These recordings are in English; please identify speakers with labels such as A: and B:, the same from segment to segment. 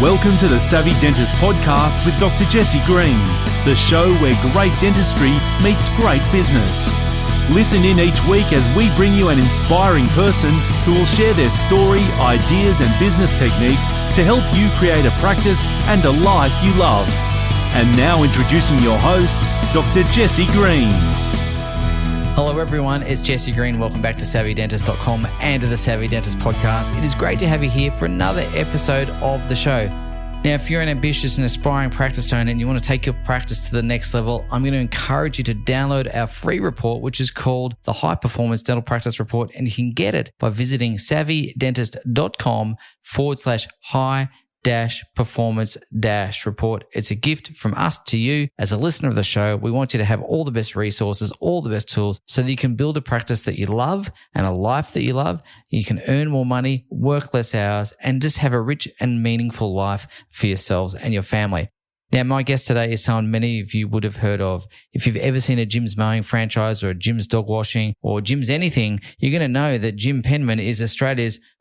A: Welcome to the Savvy Dentist podcast with Dr. Jesse Green, the show where great dentistry meets great business. Listen in each week as we bring you an inspiring person who will share their story, ideas and business techniques to help you create a practice and a life you love. And now introducing your host, Dr. Jesse Green.
B: Hello everyone, it's Jesse Green. Welcome back to SavvyDentist.com and to the Savvy Dentist podcast. It is great to have you here for another episode of the show. Now, if you're an ambitious and aspiring practice owner and you want to take your practice to the next level, I'm going to encourage you to download our free report, which is called the High Performance Dental Practice Report, and you can get it by visiting savvydentist.com/high-performance-report. It's a gift from us to you as a listener of the show. We want you to have all the best resources, all the best tools so that you can build a practice that you love and a life that you love. You can earn more money, work less hours, and just have a rich and meaningful life for yourselves and your family. Now, my guest today is someone many of you would have heard of. If you've ever seen a Jim's Mowing franchise or a Jim's Dog Washing or Jim's anything, you're going to know that Jim Penman is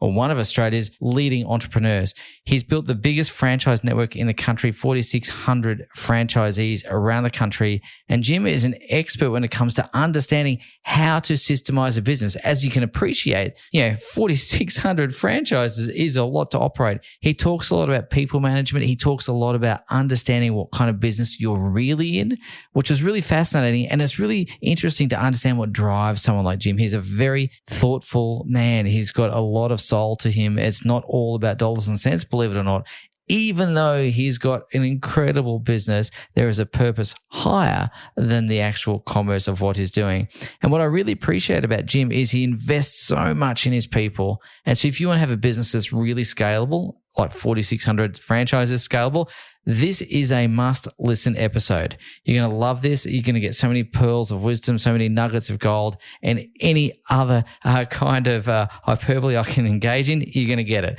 B: one of Australia's leading entrepreneurs. He's built the biggest franchise network in the country, 4,600 franchisees around the country. And Jim is an expert when it comes to understanding how to systemize a business. As you can appreciate, 4,600 franchises is a lot to operate. He talks a lot about people management. He talks a lot about understanding what kind of business you're really in, which was really fascinating. And it's really interesting to understand what drives someone like Jim. He's a very thoughtful man. He's got a lot of soul to him. It's not all about dollars and cents, believe it or not. Even though he's got an incredible business, there is a purpose higher than the actual commerce of what he's doing. And what I really appreciate about Jim is he invests so much in his people. And so if you want to have a business that's really scalable, like 4,600 franchises scalable, this is a must-listen episode. You're going to love this. You're going to get so many pearls of wisdom, so many nuggets of gold, and any other kind of hyperbole I can engage in, you're going to get it.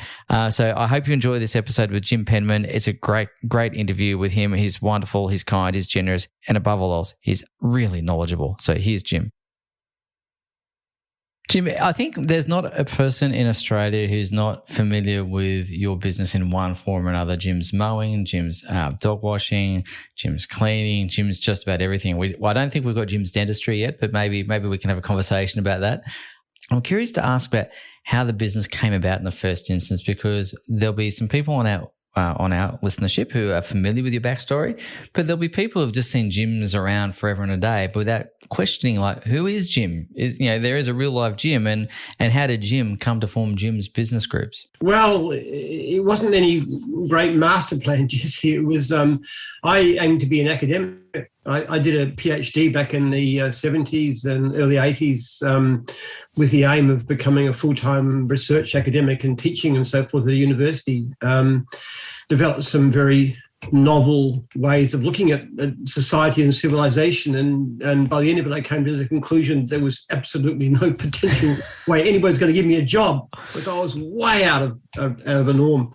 B: So I hope you enjoy this episode with Jim Penman. It's a great interview with him. He's wonderful, he's kind, he's generous, and above all else, he's really knowledgeable. So here's Jim. Jim, I think there's not a person in Australia who's not familiar with your business in one form or another. Jim's Mowing, Jim's Dog Washing, Jim's Cleaning, Jim's just about everything. I don't think we've got Jim's Dentistry yet, but maybe we can have a conversation about that. I'm curious to ask about how the business came about in the first instance, because there'll be some people on our listenership who are familiar with your backstory, but there'll be people who've just seen Gyms around forever and a day, but without questioning, like, who is Jim? There is a real live Jim, and how did Jim come to form Jim's business groups?
C: Well, it wasn't any great master plan, Jesse. It was, I aimed to be an academic. I did a PhD back in the 70s and early 80s with the aim of becoming a full-time research academic and teaching and so forth at a university. Developed some very novel ways of looking at society and civilization, and by the end of it I came to the conclusion there was absolutely no potential way anybody's going to give me a job, because I was way out of the norm.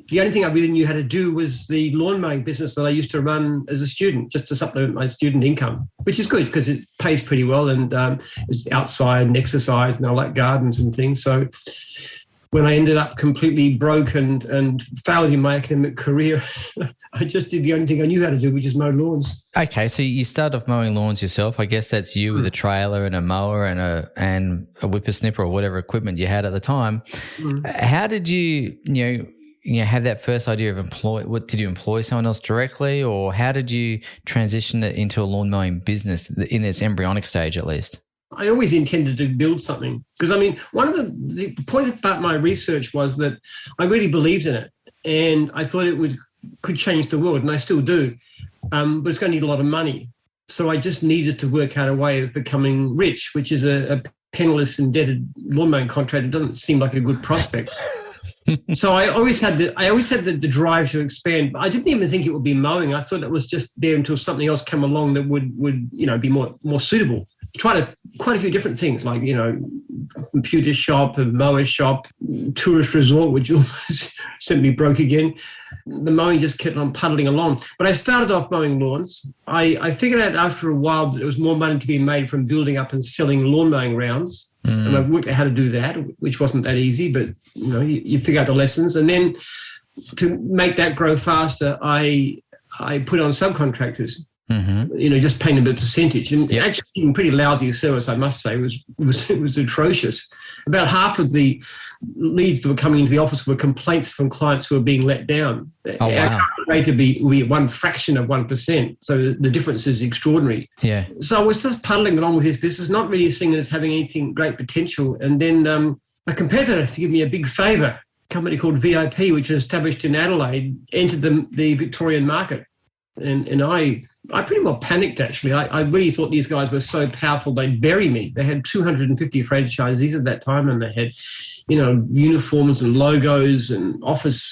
C: The only thing I really knew how to do was the lawn mowing business that I used to run as a student, just to supplement my student income, which is good because it pays pretty well, and it's outside and exercise, and I like gardens and things. So when I ended up completely broke and failed in my academic career, I just did the only thing I knew how to do, which is mow lawns. Okay,
B: so you started off mowing lawns yourself. I guess that's you with a trailer and a mower and a whippersnipper or whatever equipment you had at the time. How did you have that first idea of did you employ someone else directly, or how did you transition it into a lawn mowing business in its embryonic stage at least?
C: I always intended to build something, because one of the point about my research was that I really believed in it, and I thought it could change the world, and I still do, but it's going to need a lot of money. So I just needed to work out a way of becoming rich, which is a penniless, indebted lawn mowing contractor. It doesn't seem like a good prospect. So I always had the drive to expand, but I didn't even think it would be mowing. I thought it was just there until something else came along that would be more suitable. Tried quite a few different things, like computer shop, a mower shop, tourist resort, which almost sent me broke again. The mowing just kept on puddling along. But I started off mowing lawns. I figured out after a while that there was more money to be made from building up and selling lawn mowing rounds. And I worked out how to do that, which wasn't that easy, but you figure out the lessons. And then to make that grow faster, I put on subcontractors. Just paying them a percentage, and actually giving pretty lousy service, I must say. It was atrocious. About half of the leads that were coming into the office were complaints from clients who were being let down. Our current rate would be one fraction of 1%, so the difference is extraordinary. Yeah. So I was just puddling along with this business, not really seeing it as having anything great potential. And then a competitor, to give me a big favour, a company called VIP, which was established in Adelaide, entered the Victorian market, and I pretty well panicked, actually. I really thought these guys were so powerful they'd bury me. They had 250 franchisees at that time, and they had, uniforms and logos and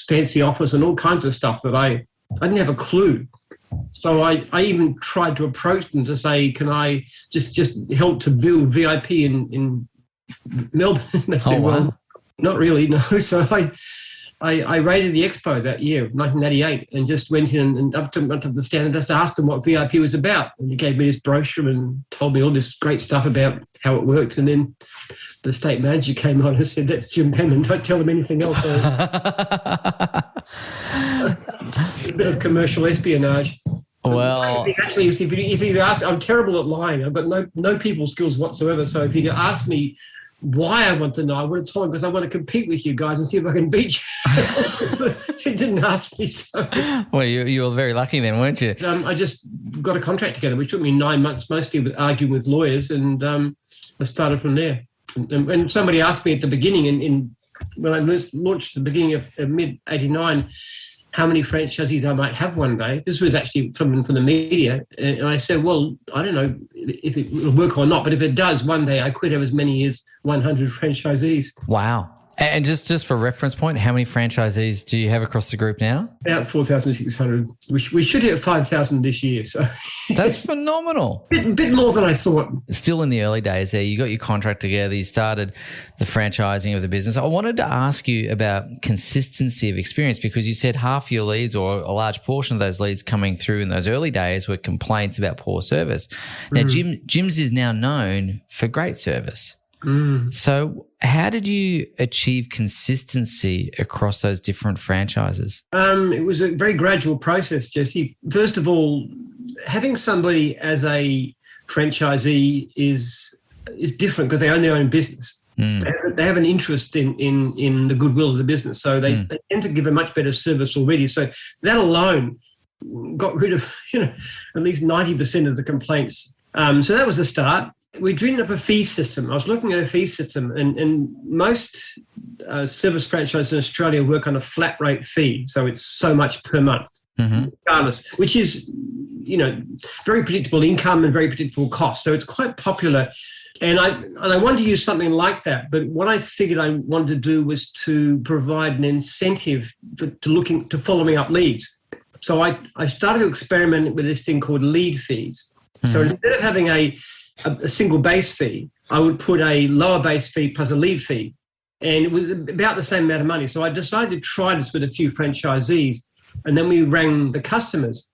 C: fancy office and all kinds of stuff that I didn't have a clue. So I even tried to approach them to say, can I just help to build VIP in Melbourne? They said, well, not really, no. So I raided the expo that year, 1988, and just went in and up to the stand and just asked them what VIP was about. And he gave me this brochure and told me all this great stuff about how it worked. And then the estate manager came on and said, that's Jim Penman, don't tell him anything else. A bit of commercial espionage.
B: Well,
C: actually, if you ask, I'm terrible at lying. I've got no people skills whatsoever. So if you ask me why I want to know, I would have told him because I want to compete with you guys and see if I can beat you. He didn't ask me. So.
B: Well, you were very lucky then, weren't you?
C: I just got a contract together, which took me 9 months, mostly with arguing with lawyers, and I started from there. And when somebody asked me at the beginning, when I launched at the beginning of mid-'89, how many franchisees I might have one day. This was actually someone from the media. And I said, well, I don't know if it will work or not, but if it does, one day I could have as many as 100 franchisees.
B: Wow. And just for reference point, how many franchisees do you have across the group now?
C: About 4,600. We should hit 5,000 this year. So
B: that's phenomenal.
C: Bit more than I thought.
B: Still in the early days there, you got your contract together, you started the franchising of the business. I wanted to ask you about consistency of experience because you said half your leads or a large portion of those leads coming through in those early days were complaints about poor service. Now, Jim's is now known for great service. So how did you achieve consistency across those different franchises?
C: It was a very gradual process, Jesse. First of all, having somebody as a franchisee is different because they own their own business. They have an interest in the goodwill of the business. So they tend to give a much better service already. So that alone got rid of at least 90% of the complaints. So that was the start. We dreamed up a fee system. I was looking at a fee system, and most service franchises in Australia work on a flat rate fee. So it's so much per month, regardless, which is, very predictable income and very predictable cost. So it's quite popular. And I wanted to use something like that. But what I figured I wanted to do was to provide an incentive to following up leads. So I started to experiment with this thing called lead fees. So instead of having a single base fee, I would put a lower base fee plus a lead fee. And it was about the same amount of money. So I decided to try this with a few franchisees. And then we rang the customers.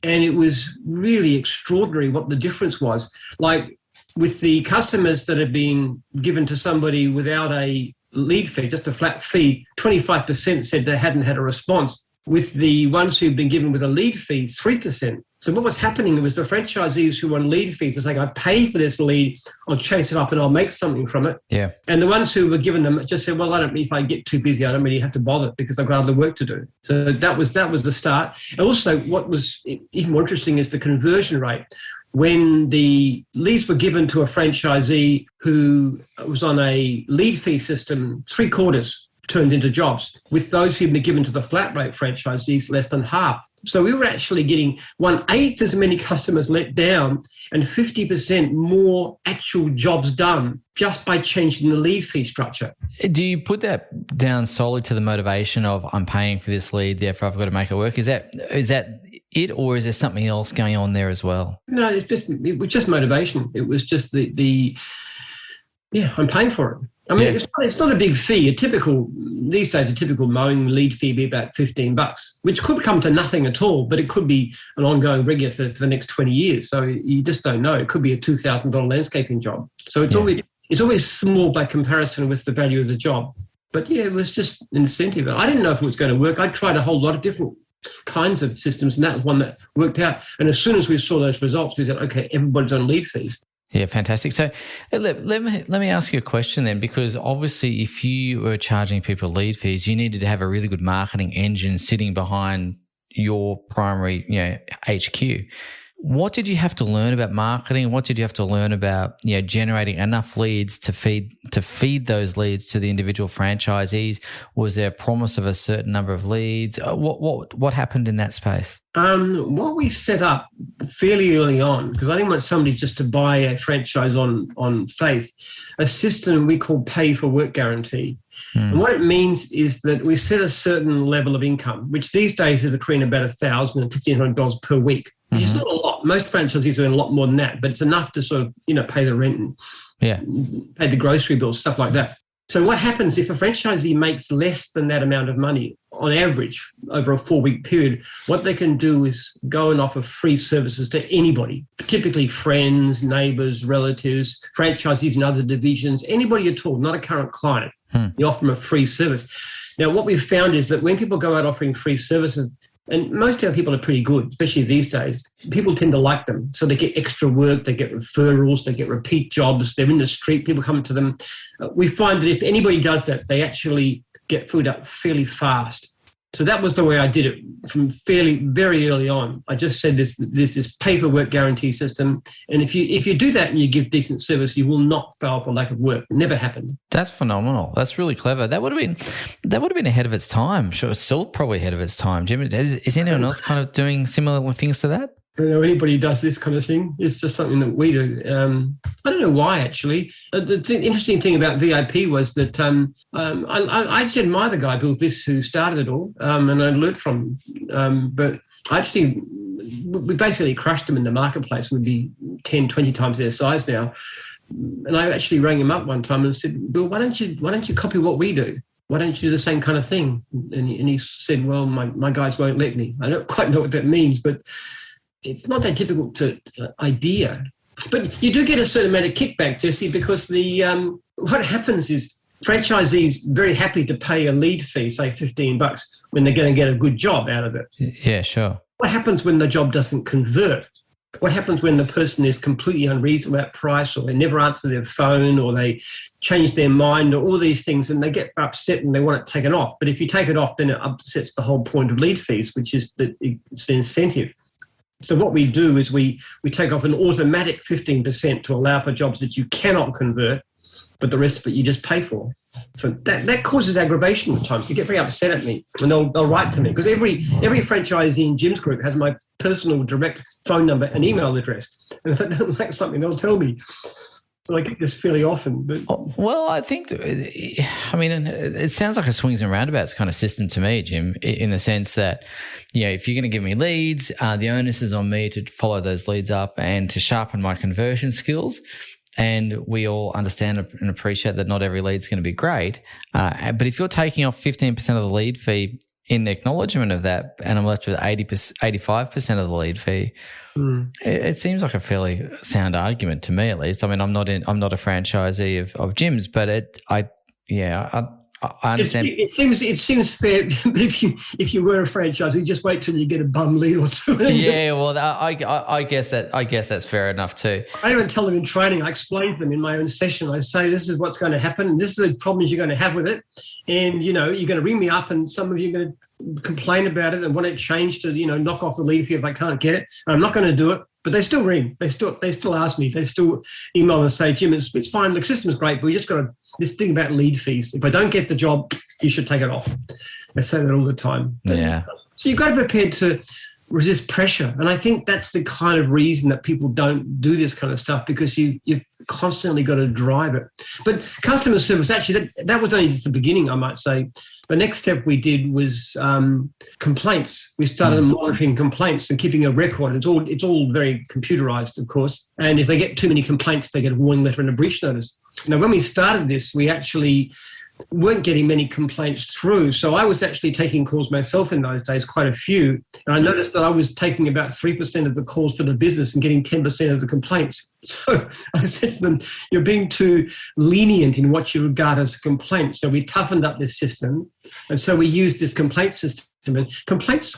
C: And it was really extraordinary what the difference was. Like with the customers that had been given to somebody without a lead fee, just a flat fee, 25% said they hadn't had a response. With the ones who've been given with a lead fee, 3%. So what was happening was the franchisees who were on lead fees were saying, I pay for this lead, I'll chase it up and I'll make something from it. Yeah. And the ones who were given them just said, well, if I get too busy, I don't really have to bother because I've got other work to do. So that was the start. And also what was even more interesting is the conversion rate. When the leads were given to a franchisee who was on a lead fee system, 3/4 turned into jobs. With those who've been given to the flat rate franchisees, less than half. So we were actually getting 1/8 as many customers let down and 50% more actual jobs done just by changing the lead fee structure.
B: Do you put that down solely to the motivation of I'm paying for this lead, therefore I've got to make it work? Is that it, or is there something else going on there as well?
C: No, it was just motivation. It was just I'm paying for it. I mean, it's not a big fee. These days, a typical mowing lead fee would be about $15, which could come to nothing at all, but it could be an ongoing regular for the next 20 years. So you just don't know. It could be a $2,000 landscaping job. So it's always small by comparison with the value of the job. But yeah, it was just an incentive. I didn't know if it was going to work. I tried a whole lot of different kinds of systems, and that was one that worked out. And as soon as we saw those results, we said, okay, everybody's on lead fees.
B: Yeah, fantastic. So let me ask you a question then, because obviously if you were charging people lead fees, you needed to have a really good marketing engine sitting behind your primary, HQ. What did you have to learn about marketing? What did you have to learn about, generating enough leads to feed those leads to the individual franchisees? Was there a promise of a certain number of leads? What happened in that space?
C: What we set up fairly early on, because I didn't want somebody just to buy a franchise on faith, a system we call pay for work guarantee. And what it means is that we set a certain level of income, which these days is between about $1,000 and $1,500 per week, which is not a lot. Most franchisees earn a lot more than that, but it's enough to sort of, pay the rent and pay the grocery bills, stuff like that. So what happens if a franchisee makes less than that amount of money on average over a 4-week period? What they can do is go and offer free services to anybody, typically friends, neighbours, relatives, franchisees in other divisions, anybody at all, not a current client. You offer them a free service. Now, what we've found is that when people go out offering free services, and most of our people are pretty good, especially these days, people tend to like them. So they get extra work, they get referrals, they get repeat jobs, they're in the street, people come to them. We find that if anybody does that, they actually get food up fairly fast. So that was the way I did it from very early on. I just said there's this paperwork guarantee system, and if you do that and you give decent service, you will not fail for lack of work. It never happened.
B: That's phenomenal. That's really clever. That would have been ahead of its time. Sure, it's still probably ahead of its time. Jim, is anyone else kind of doing similar things to that?
C: I don't know anybody who does this kind of thing. It's just something that we do. I don't know why, actually. The interesting thing about VIP was that I actually admire the guy, Bill Viss, who started it all, and I learned from him. But we basically crushed them in the marketplace. We'd be 10, 20 times their size now. And I actually rang him up one time and said, Bill, why don't you copy what we do? Why don't you do the same kind of thing? And he said, well, my guys won't let me. I don't quite know what that means, but it's not that difficult to idea. But you do get a certain amount of kickback, Jesse, because what happens is franchisees very happy to pay a lead fee, say $15, when they're going to get a good job out of it.
B: Yeah, sure.
C: What happens when the job doesn't convert? What happens when the person is completely unreasonable about price, or they never answer their phone, or they change their mind, or all these things, and they get upset and they want it taken off? But if you take it off, then it upsets the whole point of lead fees, which is that it's an incentive. So what we do is we take off an automatic 15% to allow for jobs that you cannot convert, but the rest of it you just pay for. So that causes aggravation at times. They get very upset at me, and they'll write to me, because every franchisee in Jim's group has my personal direct phone number and email address. And if they don't like something, they'll tell me. So I get this fairly often. But
B: well, I think, it sounds like a swings and roundabouts kind of system to me, Jim, in the sense that, if you're going to give me leads, the onus is on me to follow those leads up and to sharpen my conversion skills. And we all understand and appreciate that not every lead is going to be great. But if you're taking off 15% of the lead fee in acknowledgement of that, and I'm left with 85% of the lead fee, it seems like a fairly sound argument to me, at least. I mean, I'm not a franchisee of Jim's, but I understand.
C: It seems fair, but if you were a franchisee, just wait till you get a bum lead or two.
B: Yeah, well, I guess that's fair enough too.
C: I even tell them in training. I explain to them in my own session. I say, this is what's going to happen. This is the problems you're going to have with it, and you're going to ring me up, and some of you are going to complain about it and want it changed to knock off the lead fee if I can't get it. And I'm not going to do it, but they still ring. They still ask me. They still email and say, Jim, it's fine. The system's great, but we just got to. This thing about lead fees. If I don't get the job, you should take it off. I say that all the time.
B: Yeah.
C: So you've got to be prepared to resist pressure. And I think that's the kind of reason that people don't do this kind of stuff, because you've constantly got to drive it. But customer service, actually, that was only just the beginning, I might say. The next step we did was complaints. We started monitoring complaints and keeping a record. It's all very computerized, of course. And if they get too many complaints, they get a warning letter and a breach notice. Now, when we started this, we actually weren't getting many complaints through. So I was actually taking calls myself in those days, quite a few. And I noticed that I was taking about 3% of the calls for the business and getting 10% of the complaints. So I said to them, you're being too lenient in what you regard as a complaint. So we toughened up this system. And so we used this complaint system. And complaints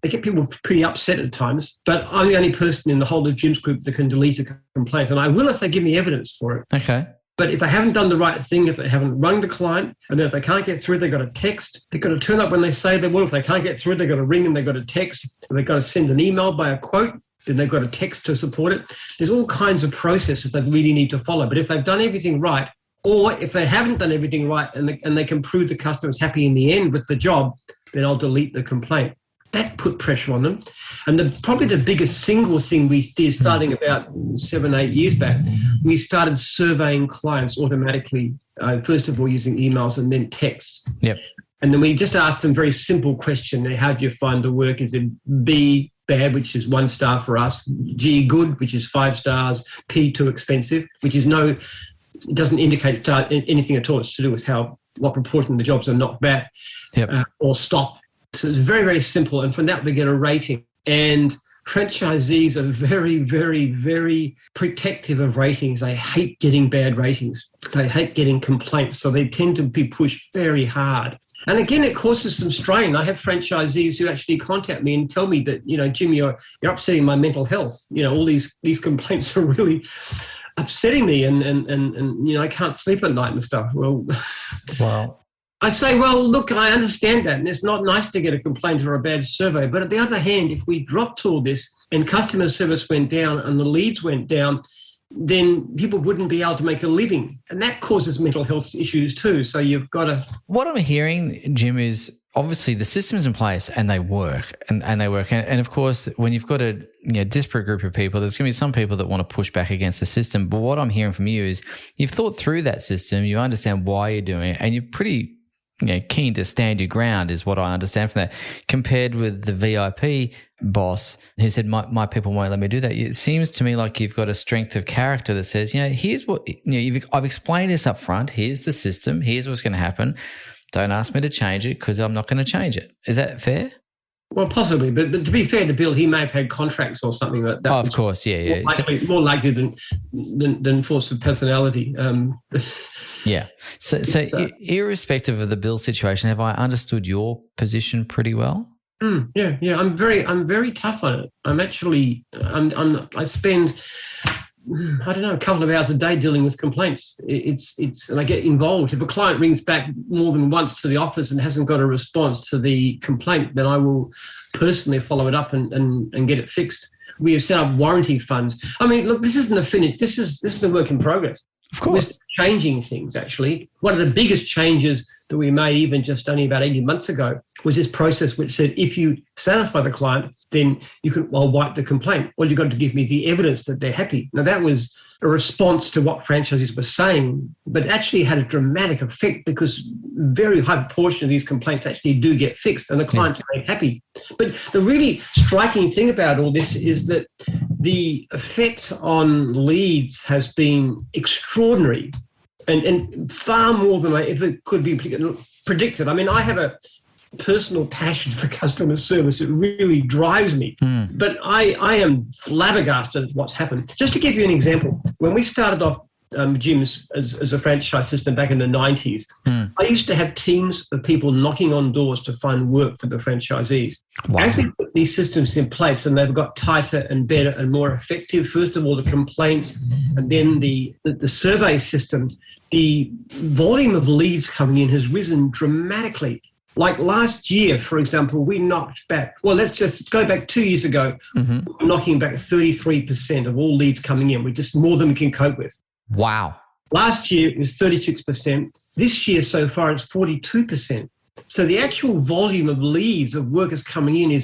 C: they get people pretty upset at times, but I'm the only person in the whole of Jim's group that can delete a complaint. And I will if they give me evidence for it.
B: Okay.
C: But if they haven't done the right thing, if they haven't rung the client, and then if they can't get through, they've got to text. They've got to turn up when they say they will. If they can't get through, they've got to ring and they've got to text. They've got to send an email by a quote. Then they've got to text to support it. There's all kinds of processes they really need to follow. But if they've done everything right, or if they haven't done everything right and they can prove the customer's happy in the end with the job, then I'll delete the complaint. That put pressure on them. And probably the biggest single thing we did starting about 7-8 years back, we started surveying clients automatically, first of all using emails and then text.
B: Yep.
C: And then we just asked them a very simple question. How do you find the work? Is it B, bad, which is 1 star for us, G, good, which is 5 stars, P, too expensive, which is it doesn't indicate anything at all. It's to do with what proportion of the jobs are not bad, or stop. So it's very, very simple. And from that, we get a rating. And franchisees are very, very, very protective of ratings. They hate getting bad ratings. They hate getting complaints. So they tend to be pushed very hard. And again, it causes some strain. I have franchisees who actually contact me and tell me that, Jim, you're upsetting my mental health. All these complaints are really upsetting me and I can't sleep at night and stuff. Well,
B: wow.
C: I say, well, look, I understand that, and it's not nice to get a complaint or a bad survey. But on the other hand, if we dropped all this and customer service went down and the leads went down, then people wouldn't be able to make a living. And that causes mental health issues too. So you've got to...
B: What I'm hearing, Jim, is obviously the system's in place and they work. And they work. And of course, when you've got a disparate group of people, there's going to be some people that want to push back against the system. But what I'm hearing from you is you've thought through that system, you understand why you're doing it, and you're pretty... keen to stand your ground is what I understand from that, compared with the VIP boss who said, my people won't let me do that. It seems to me like you've got a strength of character that says, here's what, I've explained this up front. Here's the system. Here's what's going to happen. Don't ask me to change it because I'm not going to change it. Is that fair?
C: Well, possibly, but to be fair to Bill, he may have had contracts or something like that.
B: Oh, of course, yeah.
C: More likely than force of personality.
B: Yeah. So irrespective of the Bill situation, have I understood your position pretty well?
C: Yeah. I'm very tough on it. I spend, I don't know, a couple of hours a day dealing with complaints. And I get involved. If a client rings back more than once to the office and hasn't got a response to the complaint, then I will personally follow it up and get it fixed. We have set up warranty funds. I mean, look, this isn't a finish. This is a work in progress.
B: Of course.
C: We're changing things, actually. One of the biggest changes that we made even just only about 18 months ago was this process which said if you satisfy the client, then I'll wipe the complaint. Well, you've got to give me the evidence that they're happy. Now, that was a response to what franchisees were saying, but actually had a dramatic effect because very high proportion of these complaints actually do get fixed and the clients are happy. But the really striking thing about all this is that the effect on leads has been extraordinary and far more than it could be predicted. I mean, I have a personal passion for customer service. It really drives me. But I am flabbergasted at what's happened. Just to give you an example, when we started off gyms as a franchise system back in the 90s, I used to have teams of people knocking on doors to find work for the franchisees. Wow. As we put these systems in place and they've got tighter and better and more effective, first of all, the complaints and then the survey system, the volume of leads coming in has risen dramatically. Like last year, for example, we knocked back, well, let's just go back 2 years ago, knocking back 33% of all leads coming in. We're just more than we can cope with. Wow. Last year, it was 36%. This year, so far, it's 42%. So the actual volume of leads of workers coming in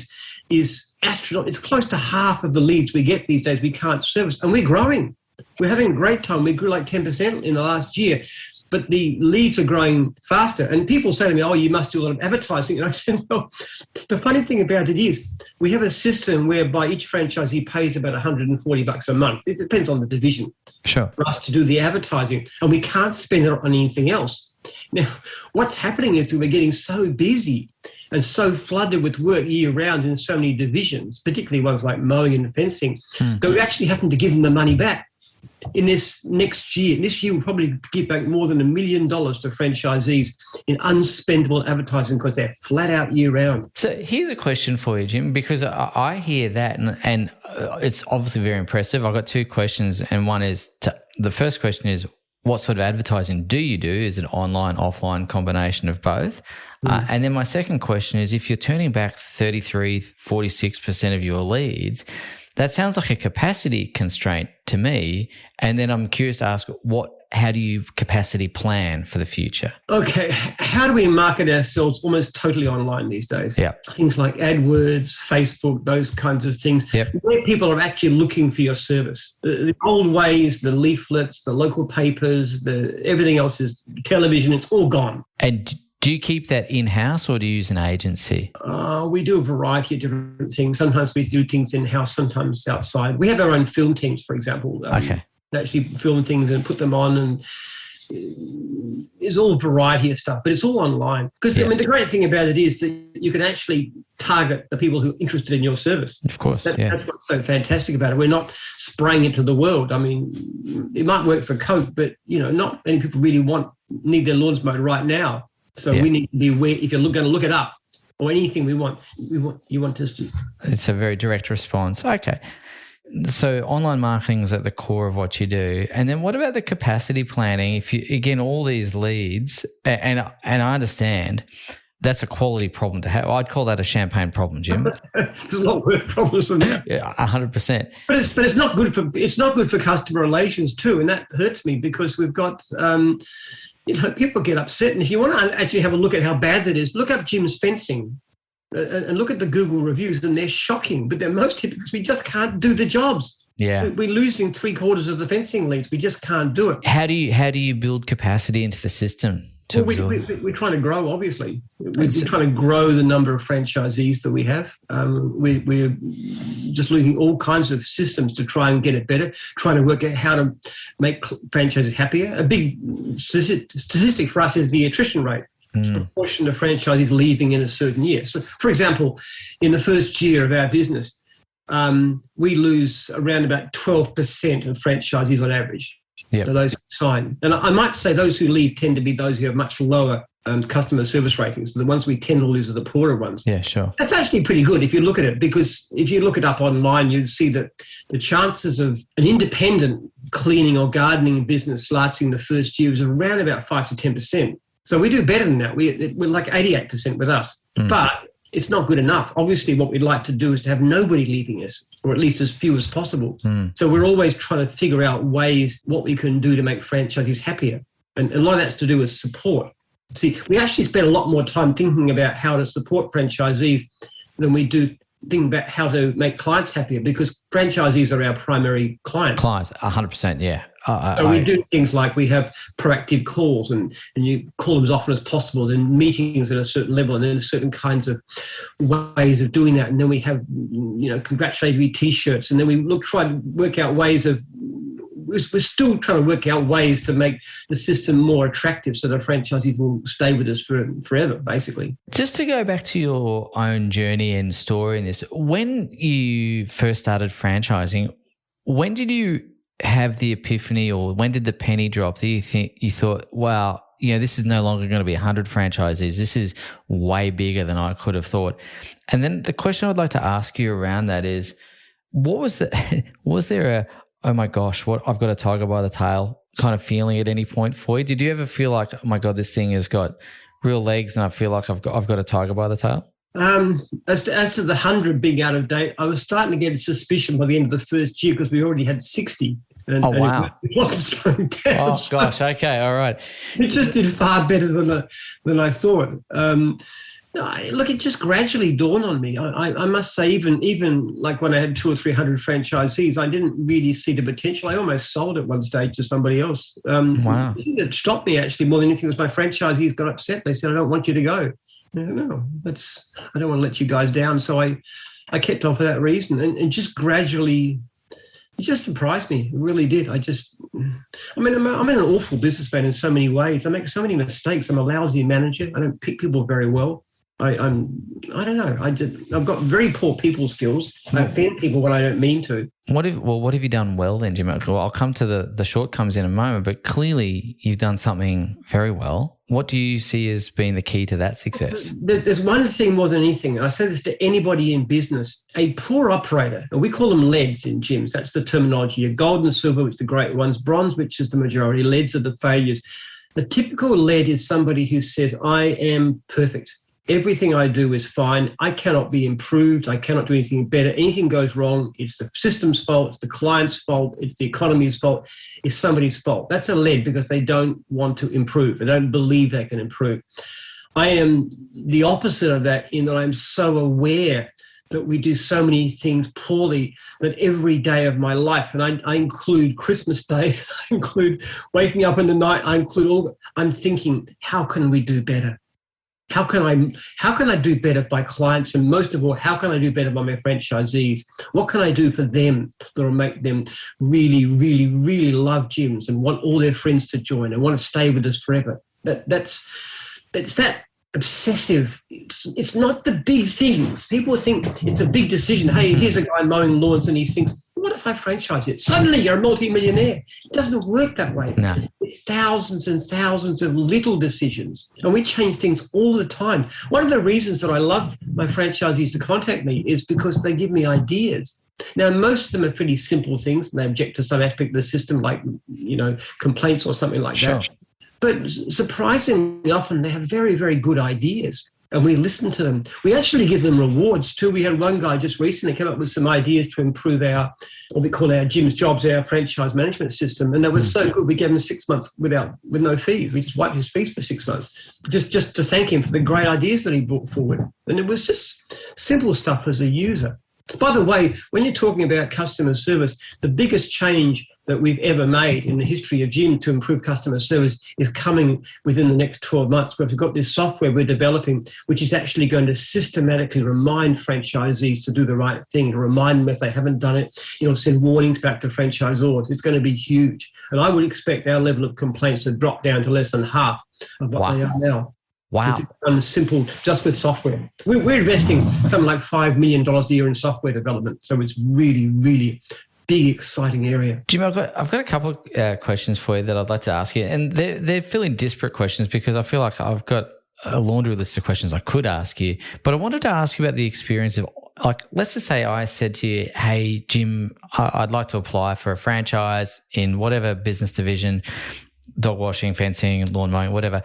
C: is astronomical. It's close to half of the leads we get these days we can't service. And we're growing. We're having a great time. We grew like 10% in the last year. But the leads are growing faster. And people say to me, oh, you must do a lot of advertising. And I say, well, the funny thing about it is we have a system whereby each franchisee pays about $140 a month. It depends on the division.
B: Sure.
C: For us to do the advertising. And we can't spend it on anything else. Now, what's happening is that we're getting so busy and so flooded with work year round in so many divisions, particularly ones like mowing and fencing, that we're actually having to give them the money back. In this next year, we'll probably give back more than $1 million to franchisees in unspendable advertising because they're flat out year round.
B: So here's a question for you, Jim, because I hear that and it's obviously very impressive. I've got two questions, and one is, the first question is, what sort of advertising do you do? Is it online, offline, combination of both? And then my second question is, if you're turning back 46% of your leads, that sounds like a capacity constraint to me. And then I'm curious to ask, how do you capacity plan for the future?
C: Okay, how do we market ourselves almost totally online these days?
B: Yeah.
C: Things like AdWords, Facebook, those kinds of things, where people are actually looking for your service. The old ways, the leaflets, the local papers, everything else is television, it's all gone.
B: And do you keep that in-house or do you use an agency?
C: We do a variety of different things. Sometimes we do things in-house, sometimes outside. We have our own film teams, for example.
B: Okay.
C: Actually film things and put them on, and it's all a variety of stuff, but it's all online. Because, the great thing about it is that you can actually target the people who are interested in your service.
B: Of course,
C: That's what's so fantastic about it. We're not spraying it to the world. I mean, it might work for Coke, but, not many people really need their lawns mowed right now. So we need to be aware. If you're going to look it up or anything you want us to.
B: It's a very direct response. Okay. So online marketing is at the core of what you do. And then what about the capacity planning? If you, again, all these leads, and I understand that's a quality problem to have. I'd call that a champagne problem, Jim.
C: There's a lot worse problems than that.
B: Yeah, 100%.
C: But it's not good for customer relations too, and that hurts me because we've got people get upset. And if you want to actually have a look at how bad that is, look up Jim's Fencing. And look at the Google reviews, and they're shocking, but they're mostly because we just can't do the jobs.
B: Yeah,
C: we're losing 3/4 of the fencing leads. We just can't do it.
B: How do you build capacity into the system?
C: We're trying to grow. Obviously, we're trying to grow the number of franchisees that we have. We're just looking at all kinds of systems to try and get it better. Trying to work out how to make franchises happier. A big statistic for us is the attrition rate. Proportion of franchisees leaving in a certain year. So, for example, in the first year of our business, we lose around about 12% of franchisees on average. Yep. So those who sign. And I might say those who leave tend to be those who have much lower customer service ratings. The ones we tend to lose are the poorer ones.
B: Yeah, sure.
C: That's actually pretty good if you look at it, because if you look it up online, you'd see that the chances of an independent cleaning or gardening business lasting the first year is around about 5 to 10%. So we do better than that. We're like 88% with us. But it's not good enough. Obviously, what we'd like to do is to have nobody leaving us, or at least as few as possible. So we're always trying to figure out ways, what we can do to make franchisees happier. And a lot of that's to do with support. See, we actually spend a lot more time thinking about how to support franchisees than we do thinking about how to make clients happier, because franchisees are our primary clients.
B: Clients, 100%, yeah.
C: So we do things like we have proactive calls, and you call them as often as possible, and meetings at a certain level, and then certain kinds of ways of doing that. And then we have, congratulatory T-shirts, and then we try to work out ways of. We're still trying to work out ways to make the system more attractive so the franchisees will stay with us forever, basically.
B: Just to go back to your own journey and story in this, when you first started franchising, when did you have the epiphany, or when did the penny drop that you thought, wow, this is no longer going to be 100 franchisees. This is way bigger than I could have thought. And then the question I'd like to ask you around that is, was there a, oh my gosh, I've got a tiger by the tail kind of feeling at any point for you? Did you ever feel like, oh my God, this thing has got real legs and I feel like I've got a tiger by the tail?
C: As to the 100 being out of date, I was starting to get a suspicion by the end of the first year, because we already had 60. And,
B: wow.
C: It wasn't slowing down.
B: Oh, gosh. Okay. All right.
C: It just did far better than I thought. Look, it just gradually dawned on me. I must say, even like when I had 200 or 300 franchisees, I didn't really see the potential. I almost sold at one stage to somebody else.
B: Wow.
C: The thing that stopped me actually more than anything was my franchisees got upset. They said, I don't want you to go. No, I don't want to let you guys down. So I kept on for that reason, and just gradually It just surprised me. It really did. I'm an awful businessman in so many ways. I make so many mistakes. I'm a lousy manager. I don't pick people very well. I don't know. I've got very poor people skills. I offend people when I don't mean to.
B: What have you done well then, Jim? Well, I'll come to the shortcomings in a moment, but clearly you've done something very well. What do you see as being the key to that success?
C: There's one thing more than anything, and I say this to anybody in business, a poor operator, and we call them leads in gyms. That's the terminology. A gold and silver, which are the great ones, bronze, which is the majority, leads are the failures. The typical lead is somebody who says, I am perfect. Everything I do is fine. I cannot be improved. I cannot do anything better. Anything goes wrong, it's the system's fault, it's the client's fault, it's the economy's fault, it's somebody's fault. That's a lead because they don't want to improve. They don't believe they can improve. I am the opposite of that in that I'm so aware that we do so many things poorly that every day of my life, and I include Christmas Day, I include waking up in the night, I'm thinking, how can we do better? How can I do better by clients? And most of all, how can I do better by my franchisees? What can I do for them that will make them really, really, really love gyms and want all their friends to join and want to stay with us forever? That's that obsessive. It's not the big things. People think it's a big decision. Hey, here's a guy mowing lawns and he thinks, what if I franchise it? Suddenly you're a multi-millionaire. It doesn't work that way.
B: No.
C: It's thousands and thousands of little decisions. And we change things all the time. One of the reasons that I love my franchisees to contact me is because they give me ideas. Now, most of them are pretty simple things and they object to some aspect of the system like, complaints or something like that. But surprisingly often they have very, very good ideas. And we listen to them. We actually give them rewards too. We had one guy just recently came up with some ideas to improve what we call our Jim's Jobs, our franchise management system. And that was so good. We gave him 6 months with no fees. We just wiped his fees for 6 months, just to thank him for the great ideas that he brought forward. And it was just simple stuff as a user. By the way, when you're talking about customer service, the biggest change that we've ever made in the history of Jim to improve customer service is coming within the next 12 months. We've got this software we're developing, which is actually going to systematically remind franchisees to do the right thing, to remind them if they haven't done it, send warnings back to franchisors. It's going to be huge. And I would expect our level of complaints to drop down to less than half of what they are now.
B: Wow.
C: Simple, just with software. We're investing something like $5 million a year in software development. So it's really, really big, exciting area.
B: Jim, I've got a couple of questions for you that I'd like to ask you. And they're fairly disparate questions because I feel like I've got a laundry list of questions I could ask you. But I wanted to ask you about the experience of, like, let's just say I said to you, hey, Jim, I'd like to apply for a franchise in whatever business division, dog washing, fencing, lawn mowing, whatever.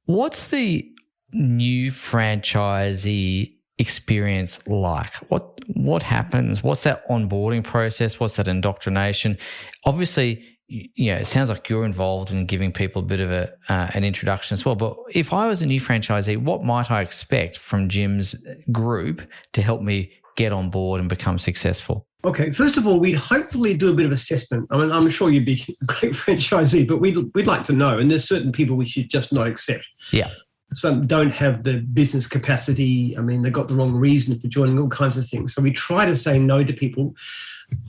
B: What's the new franchisee experience like? What happens? What's that onboarding process? What's that indoctrination? Obviously, it sounds like you're involved in giving people a bit of an introduction as well. But if I was a new franchisee, what might I expect from Jim's group to help me get on board and become successful?
C: Okay, first of all, we'd hopefully do a bit of assessment. I mean, I'm sure you'd be a great franchisee, but we'd like to know. And there's certain people we should just not accept. Yeah. Some don't have the business capacity. I mean, they've got the wrong reason for joining, all kinds of things. So we try to say no to people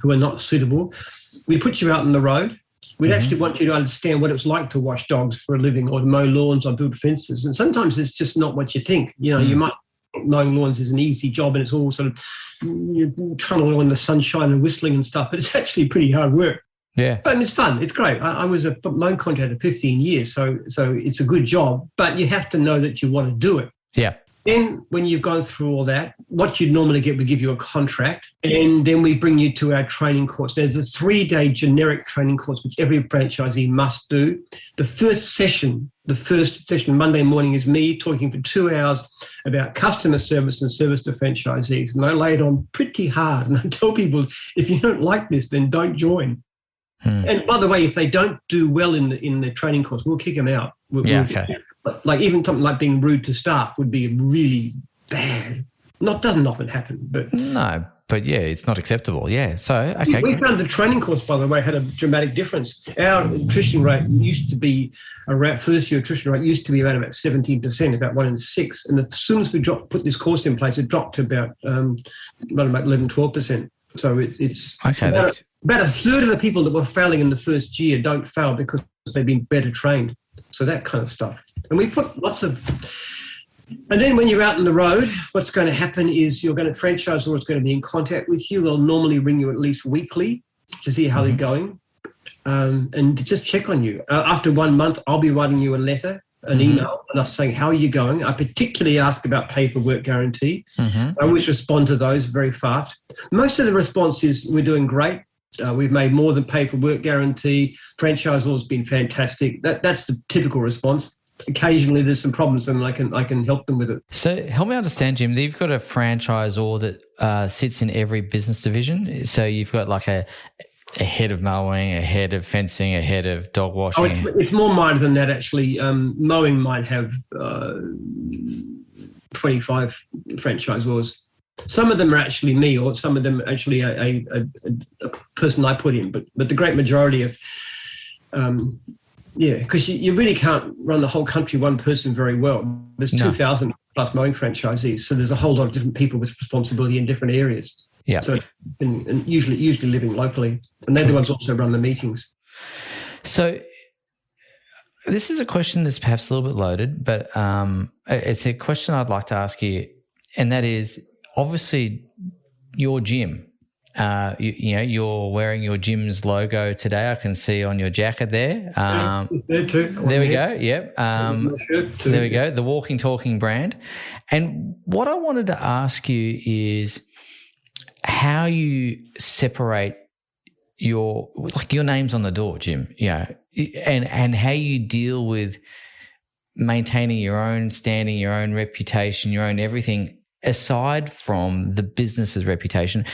C: who are not suitable. We put you out on the road. We'd actually want you to understand what it's like to wash dogs for a living or to mow lawns or build fences. And sometimes it's just not what you think. You might think mowing lawns is an easy job and it's all sort of trundling in the sunshine and whistling and stuff, but it's actually pretty hard work. Yeah. And it's fun. It's great. I was a mowing contractor 15 years, so it's a good job, but you have to know that you want to do it. Yeah. Then when you've gone through all that, what you'd normally get, we give you a contract, and then we bring you to our training course. There's a 3-day generic training course, which every franchisee must do. The first session, Monday morning, is me talking for 2 hours about customer service and service to franchisees. And I lay it on pretty hard. And I tell people, if you don't like this, then don't join. And by the way, if they don't do well in the training course, we'll kick them out. Like even something like being rude to staff would be really bad. Doesn't often happen, but
B: no. But yeah, it's not acceptable. Yeah. So okay.
C: We found the training course, by the way, had a dramatic difference. Our attrition rate used to be around first-year attrition rate used to be around about 17%, about 1 in 6. And as soon as we put this course in place, it dropped to about 11, 12%. So it's
B: okay.
C: About a third of the people that were failing in the first year don't fail because they've been better trained. So that kind of stuff. And we put lots of... And then when you're out on the road, what's going to happen is franchisor is going to be in contact with you. They'll normally ring you at least weekly to see how they're going and to just check on you. After 1 month, I'll be writing you a letter, an email, and I'm saying, how are you going? I particularly ask about paperwork guarantee. I always respond to those very fast. Most of the response is, we're doing great. We've made more than paperwork guarantee. Franchisor's been fantastic. That's the typical response. Occasionally there's some problems and I can help them with it.
B: So help me understand, Jim, you've got a franchisor that sits in every business division. So you've got like a head of mowing, a head of fencing, a head of dog washing.
C: It's more minor than that, actually. Mowing might have 25 franchisors. Some of them are actually me, or some of them are actually a person I put in. But the great majority of, because you really can't run the whole country one person very well. There's 2,000 plus mowing franchisees, so there's a whole lot of different people with responsibility in different areas.
B: Yeah.
C: So and usually living locally, and they're the ones also run the meetings.
B: So this is a question that's perhaps a little bit loaded, but it's a question I'd like to ask you, and that is, obviously, your gym. You're wearing your gym's logo today. I can see on your jacket there.
C: There too.
B: There we go. Yep. There we go. The walking, talking brand. And what I wanted to ask you is how you separate your name's on the door, Jim. And how you deal with maintaining your own standing, your own reputation, your own everything, aside from the business's reputation.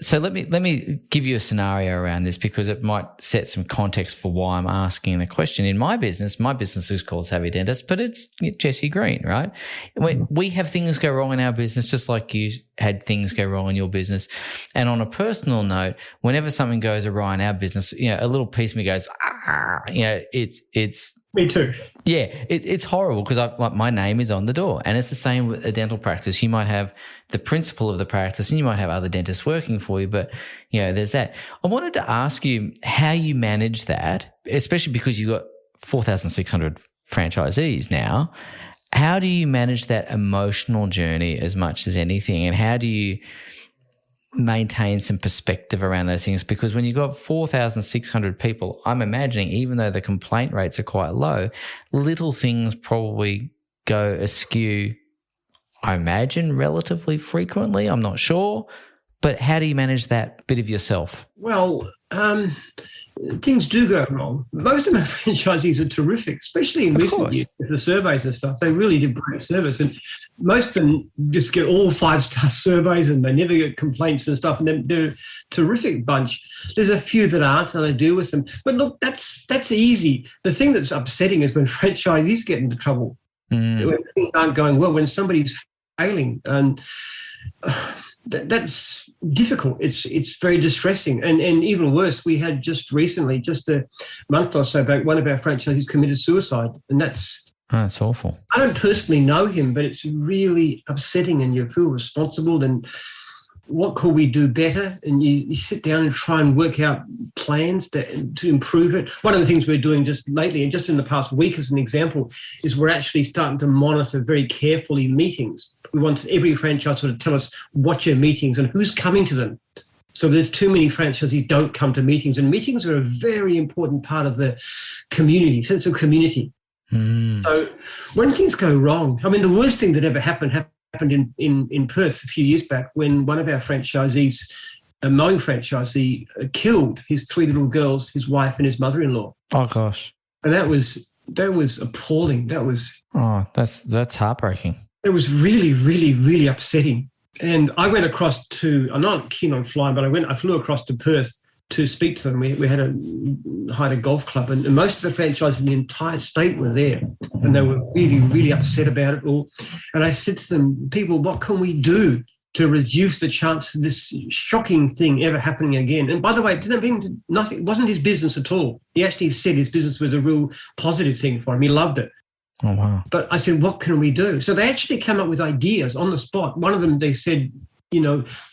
B: So let me give you a scenario around this, because it might set some context for why I'm asking the question. In my business is called Savvy Dentist, but it's Jesse Green, right? We have things go wrong in our business, just like you had things go wrong in your business. And on a personal note, whenever something goes awry in our business, a little piece of me goes, it's
C: me too.
B: Yeah, it's horrible, because my name is on the door, and it's the same with a dental practice. You might have the principal of the practice, and you might have other dentists working for you, but there's that. I wanted to ask you how you manage that, especially because you've got 4,600 franchisees now. How do you manage that emotional journey as much as anything, and how do you maintain some perspective around those things? Because when you've got 4,600 people, I'm imagining, even though the complaint rates are quite low, little things probably go askew, I imagine, relatively frequently. I'm not sure. But how do you manage that bit of yourself?
C: Well, things do go wrong. Most of my franchisees are terrific, especially in recent years with the surveys and stuff. They really give great service, and most of them just get all 5-star surveys, and they never get complaints and stuff. And they're a terrific bunch. There's a few that aren't, and I deal with them. But look, that's easy. The thing that's upsetting is when franchisees get into trouble, when things aren't going well, when somebody's failing, and that's difficult. It's very distressing. And even worse, we had just recently, just a month or so back, one of our franchisees committed suicide. And that's
B: awful.
C: I don't personally know him, but it's really upsetting, and you feel responsible. And what could we do better? And you sit down and try and work out plans to improve it. One of the things we're doing just lately, and just in the past week as an example, is we're actually starting to monitor very carefully meetings. We want every franchisor to tell us what's your meetings and who's coming to them. So there's too many franchisees don't come to meetings, and meetings are a very important part of the community, sense of community. So when things go wrong, I mean, the worst thing that ever happened in Perth a few years back, when one of our franchisees, a mowing franchisee, killed his 3 little girls, his wife and his mother-in-law.
B: Oh gosh.
C: And that was appalling.
B: That's heartbreaking.
C: It was really, really, really upsetting. And I went across I'm not keen on flying, but I flew across to Perth to speak to them. We had a golf club, and most of the franchises in the entire state were there, and they were really, really upset about it all. And I said to them, people, what can we do to reduce the chance of this shocking thing ever happening again? And by the way, it wasn't his business at all. He actually said his business was a real positive thing for him. He loved it.
B: Oh, wow.
C: But I said, what can we do? So they actually came up with ideas on the spot. One of them, they said,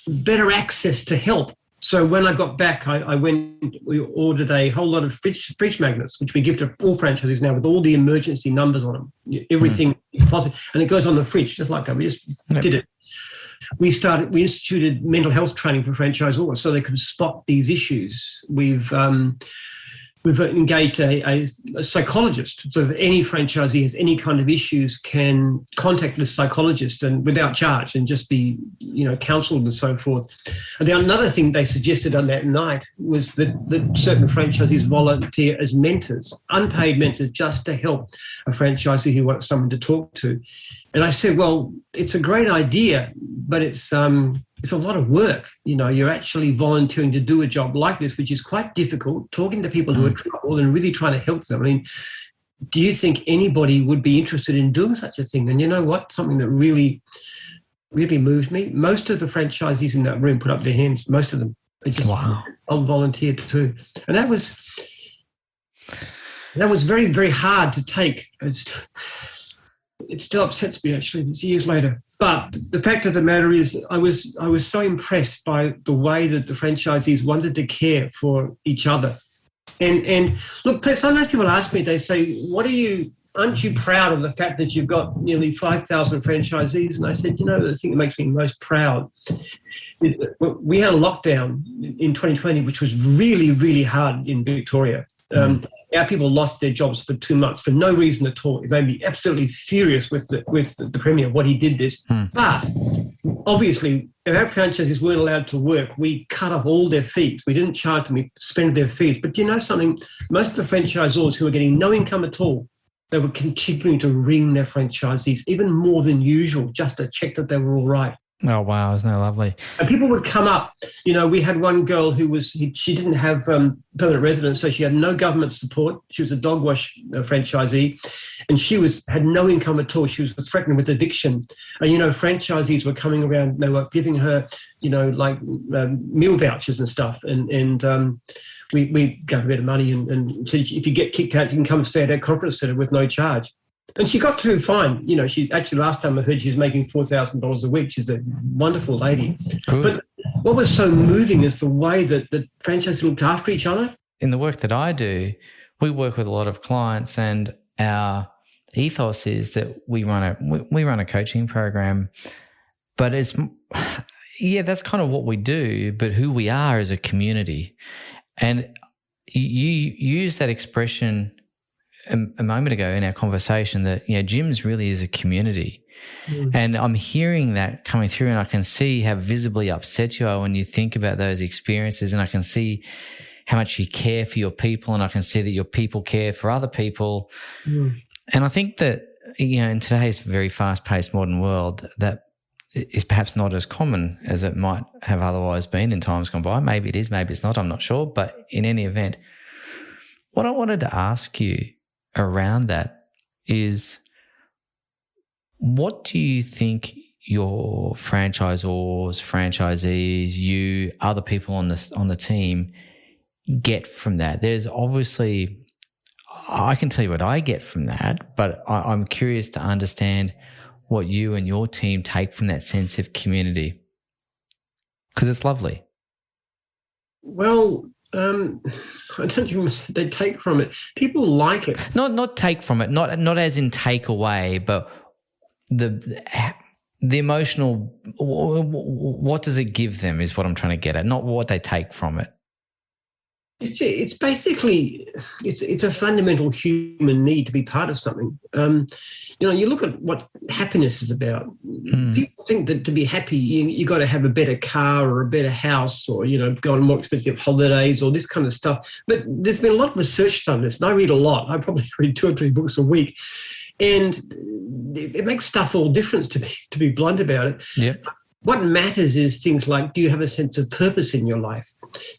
C: better access to help. So when I got back, we ordered a whole lot of fridge magnets, which we give to all franchisees now with all the emergency numbers on them, everything possible. And it goes on the fridge, just like that. We just did it. We instituted mental health training for franchisors so they could spot these issues. We've engaged a psychologist so that any franchisee has any kind of issues can contact the psychologist and without charge and just be, counselled and so forth. And another thing they suggested on that night was that certain franchisees volunteer as mentors, unpaid mentors, just to help a franchisee who wants someone to talk to. And I said, well, it's a great idea, but it's a lot of work. You're actually volunteering to do a job like this, which is quite difficult, talking to people who are troubled and really trying to help them. I mean, do you think anybody would be interested in doing such a thing? And you know what? Something that really, really moved me. Most of the franchisees in that room put up their hands. Most of them. They just volunteered too. And that was very, very hard to take. It still upsets me, actually, it's years later. But the fact of the matter is I was so impressed by the way that the franchisees wanted to care for each other. And look, sometimes people ask me, they say, aren't you proud of the fact that you've got nearly 5,000 franchisees? And I said, the thing that makes me most proud is that we had a lockdown in 2020, which was really, really hard in Victoria. Our people lost their jobs for 2 months for no reason at all. It made me absolutely furious with the Premier, what he did this. But obviously, if our franchisees weren't allowed to work, we cut off all their fees. We didn't charge them, we suspended their fees. But you know something? Most of the franchisors who were getting no income at all, they were continuing to ring their franchisees, even more than usual, just to check that they were all right.
B: Oh, wow. Isn't that lovely?
C: And people would come up. We had one girl who she didn't have permanent residence, so she had no government support. She was a dog wash franchisee, and she had no income at all. She was threatened with eviction. And, franchisees were coming around. They were giving her, meal vouchers and stuff. And we gave a bit of money. And so if you get kicked out, you can come and stay at our conference centre with no charge. And she got through fine. She actually, last time I heard, she was making $4,000 a week. She's a wonderful lady. Good. But what was so moving is the way that the franchisees looked after each other.
B: In the work that I do, we work with a lot of clients, and our ethos is that we run a coaching program, but that's kind of what we do, but who we are as a community. And you use that expression a moment ago in our conversation that, Jim's really is a community. And I'm hearing that coming through, and I can see how visibly upset you are when you think about those experiences, and I can see how much you care for your people, and I can see that your people care for other people. And I think that, in today's very fast-paced modern world, that is perhaps not as common as it might have otherwise been in times gone by. Maybe it is, maybe it's not, I'm not sure. But in any event, what I wanted to ask you around that is, what do you think your franchisors, franchisees, you, other people on the team get from that? There's obviously, I can tell you what I get from that, but I'm curious to understand what you and your team take from that sense of community, because it's lovely.
C: Well, I don't think they take from it. People like it.
B: Not take from it, not as in take away, but the emotional. What does it give them is what I'm trying to get at. Not what they take from it.
C: It's basically it's a fundamental human need to be part of something. You look at what happiness is about. People think that to be happy, you got to have a better car or a better house, or go on more expensive holidays or this kind of stuff. But there's been a lot of research on this, and I read a lot. I probably read 2 or 3 books a week, and it makes stuff all different to be blunt about it.
B: Yeah.
C: What matters is things like, do you have a sense of purpose in your life?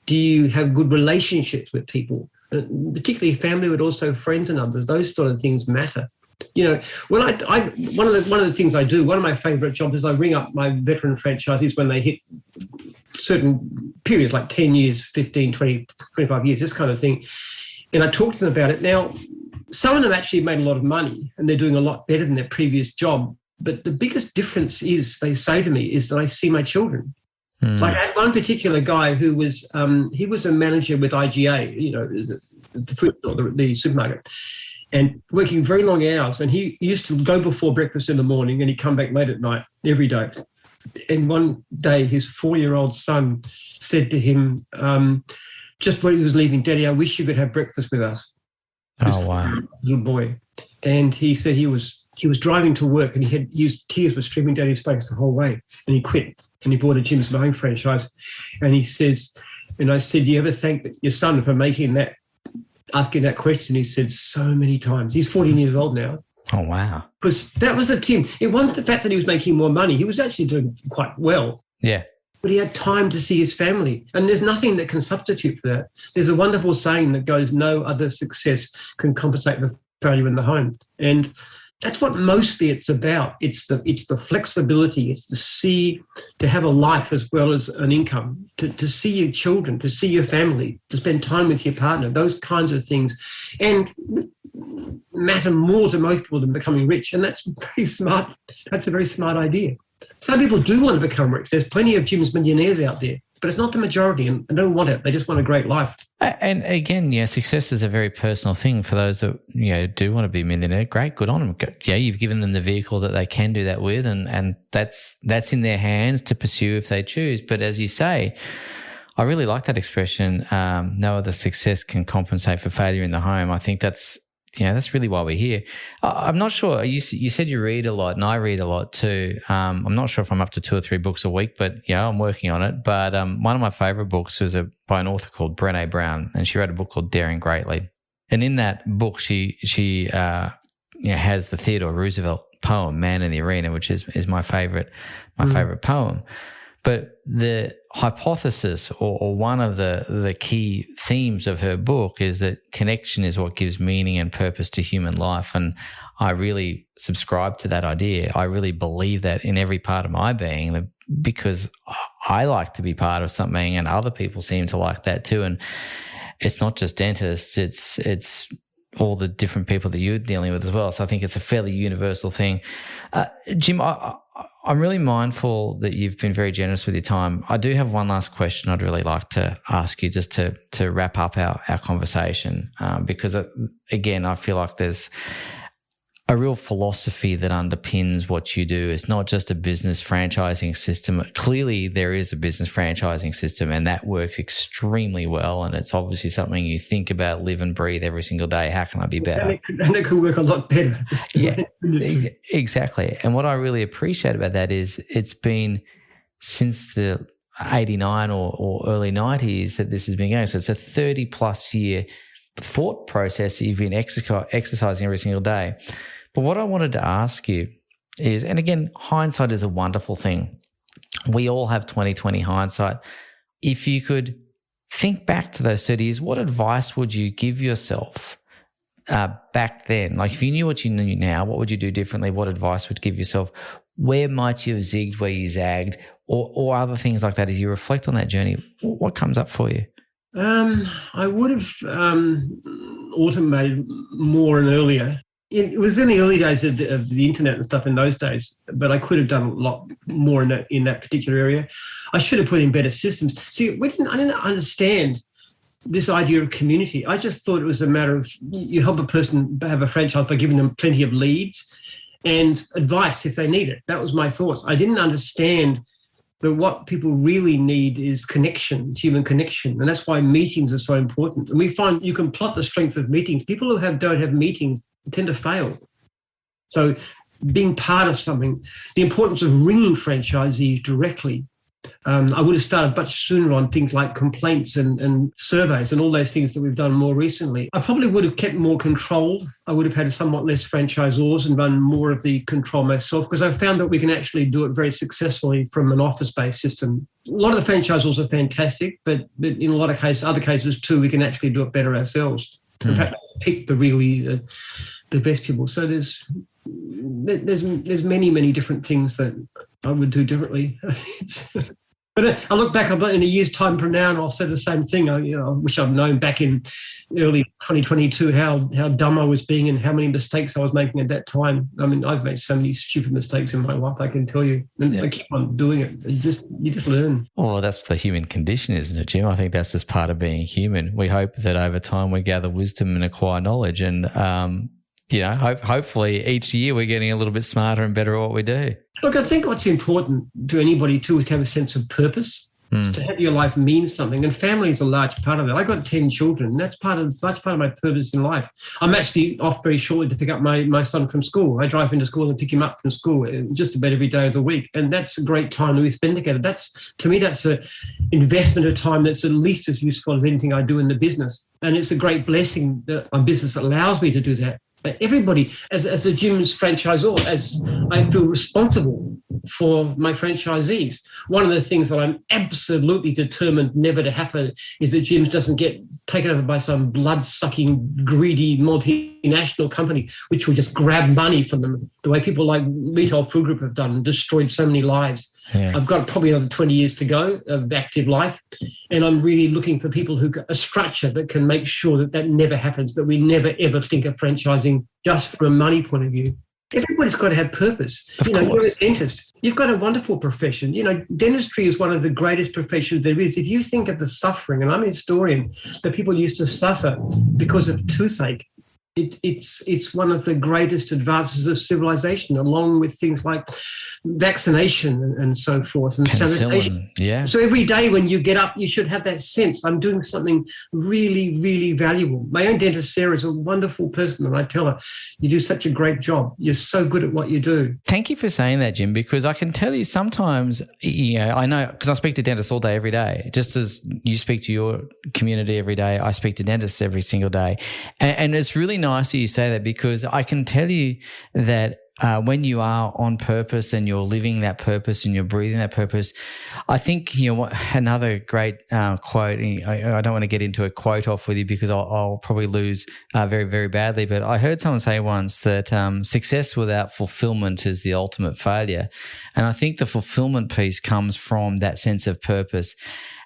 C: Do you have good relationships with people, particularly family, but also friends and others? Those sort of things matter. When one of the things I do, one of my favourite jobs is I ring up my veteran franchisees when they hit certain periods, like 10 years, 15, 20, 25 years, this kind of thing. And I talk to them about it. Now, some of them actually made a lot of money and they're doing a lot better than their previous job. But the biggest difference is, they say to me, is that I see my children. Like I had one particular guy who was, he was a manager with IGA, the supermarket, and working very long hours. And he used to go before breakfast in the morning and he'd come back late at night every day. And one day his 4-year-old son said to him, just when he was leaving, "Daddy, I wish you could have breakfast with us."
B: Oh, wow.
C: Little boy. And he said he was driving to work and tears were streaming down his face the whole way. And he quit and he bought a Jim's Mowing franchise. And he says, and I said, "Do you ever thank your son for asking that question?" He said, "So many times." He's 14 years old now.
B: Oh, wow.
C: Because that was the Tim. It wasn't the fact that he was making more money. He was actually doing quite well.
B: Yeah.
C: But he had time to see his family. And there's nothing that can substitute for that. There's a wonderful saying that goes, "No other success can compensate for failure in the home." And that's what mostly it's about. It's the flexibility. It's to have a life as well as an income, to see your children, to see your family, to spend time with your partner, those kinds of things. And matter more to most people than becoming rich. And that's very smart. That's a very smart idea. Some people do want to become rich. There's plenty of Jim's millionaires out there, but it's not the majority, and they don't want it. They just want a great life.
B: And again, success is a very personal thing for those that, do want to be a millionaire. Great, good on them. Yeah, you've given them the vehicle that they can do that with, and that's in their hands to pursue if they choose. But as you say, I really like that expression, no other success can compensate for failure in the home. I think that's really why we're here. I'm not sure. You said you read a lot, and I read a lot too. I'm not sure if I'm up to 2 or 3 books a week, but I'm working on it. But one of my favourite books was by an author called Brené Brown, and she wrote a book called Daring Greatly. And in that book, she has the Theodore Roosevelt poem "Man in the Arena," which is my favourite poem. But the hypothesis or one of the key themes of her book is that connection is what gives meaning and purpose to human life. And I really subscribe to that idea. I really believe that in every part of my being, because I like to be part of something and other people seem to like that too. And it's not just dentists, it's all the different people that you're dealing with as well. So I think it's a fairly universal thing. Jim, I'm really mindful that you've been very generous with your time. I do have one last question I'd really like to ask you just to wrap up our conversation, because, again, I feel like there's a real philosophy that underpins what you do. It's not just a business franchising system. Clearly, there is a business franchising system, and that works extremely well. And it's obviously something you think about, live and breathe every single day. How can I be better?
C: And it could work a lot better.
B: Yeah, exactly. And what I really appreciate about that is it's been since the 89 or early 90s that this has been going. So it's a 30-plus year thought process that you've been exercising every single day. But what I wanted to ask you is, and again, hindsight is a wonderful thing. We all have 20/20 hindsight. If you could think back to those 30 years, what advice would you give yourself back then? Like if you knew what you knew now, what would you do differently? What advice would you give yourself? Where might you have zigged, where you zagged, or other things like that as you reflect on that journey? What comes up for you?
C: I would have automated more and earlier. It was in the early days of the internet and stuff in those days, but I could have done a lot more in that particular area. I should have put in better systems. See, I didn't understand this idea of community. I just thought it was a matter of you help a person have a franchise by giving them plenty of leads and advice if they need it. That was my thoughts. I didn't understand that what people really need is connection, human connection. And that's why meetings are so important. And we find you can plot the strength of meetings. People who don't have meetings tend to fail. So being part of something, the importance of ringing franchisees directly. I would have started much sooner on things like complaints and surveys and all those things that we've done more recently. I probably would have kept more control. I would have had somewhat less franchisors and run more of the control myself, because I found that we can actually do it very successfully from an office-based system. A lot of the franchisors are fantastic, but in a lot of cases, other cases too, we can actually do it better ourselves. In fact, pick the best people. So there's many different things that I would do differently. But I look back in a year's time from now and I'll say the same thing. I wish I'd known back in early 2022 how dumb I was being and how many mistakes I was making at that time. I mean, I've made so many stupid mistakes in my life, I can tell you. And I keep on doing it. You just learn.
B: Well, that's the human condition, isn't it, Jim? I think that's just part of being human. We hope that over time we gather wisdom and acquire knowledge, and hopefully each year we're getting a little bit smarter and better at what we do.
C: Look, I think what's important to anybody too is to have a sense of purpose, to have your life mean something, and family is a large part of it. I got 10 children, and that's part of my purpose in life. I'm actually off very shortly to pick up my son from school. I drive into school and pick him up from school just about every day of the week, and that's a great time that we spend together. To me, that's an investment of time that's at least as useful as anything I do in the business, and it's a great blessing that my business allows me to do that. Everybody, as the Jim's franchisor, as I feel responsible for my franchisees. One of the things that I'm absolutely determined never to happen is that Jim's doesn't get taken over by some blood-sucking, greedy multinational company which will just grab money from them, the way people like Retail Food Group have done and destroyed so many lives. Yeah. I've got probably another 20 years to go of active life, and I'm really looking for people who got a structure that can make sure that never happens, that we never, ever think of franchising just from a money point of view. Everybody's got to have purpose. You're a dentist. You've got a wonderful profession. Dentistry is one of the greatest professions there is. If you think of the suffering, and I'm a historian, that people used to suffer because of toothache, it's one of the greatest advances of civilization, along with things like vaccination and so forth, and sanitation. Yeah. So every day when you get up, you should have that sense, I'm doing something really, really valuable. My own dentist, Sarah, is a wonderful person, and I tell her, you do such a great job. You're so good at what you do.
B: Thank you for saying that, Jim, because I can tell you sometimes, I know, because I speak to dentists all day, every day. Just as you speak to your community every day, I speak to dentists every single day. And it's really nice that you say that, because I can tell you that when you are on purpose and you're living that purpose and you're breathing that purpose, I think, another great quote, I don't want to get into a quote off with you because I'll probably lose very, very badly, but I heard someone say once that success without fulfillment is the ultimate failure. And I think the fulfillment piece comes from that sense of purpose.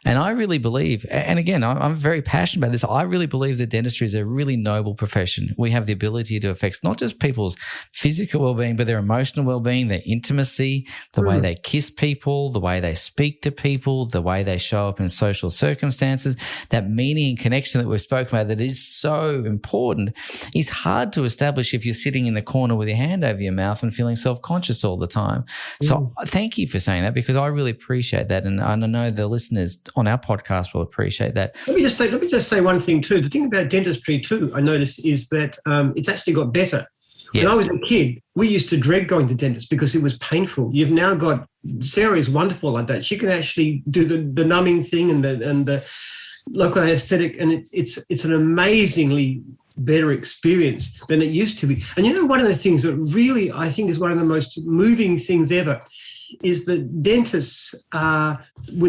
B: And I really believe, and again, I'm very passionate about this, I really believe that dentistry is a really noble profession. We have the ability to affect not just people's physical well-being, but their emotional well-being, their intimacy, the way they kiss people, the way they speak to people, the way they show up in social circumstances. That meaning and connection that we've spoken about that is so important is hard to establish if you're sitting in the corner with your hand over your mouth and feeling self-conscious all the time. So thank you for saying that, because I really appreciate that. And I know the listeners on our podcast will appreciate that.
C: Let me just say one thing too. The thing about dentistry too, I noticed, is that it's actually got better. Yes. When I was a kid, we used to dread going to dentists because it was painful. You've now got, Sarah is wonderful like that. She can actually do the numbing thing and the local anesthetic, and it's an amazingly better experience than it used to be. And one of the things that really I think is one of the most moving things ever is that dentists were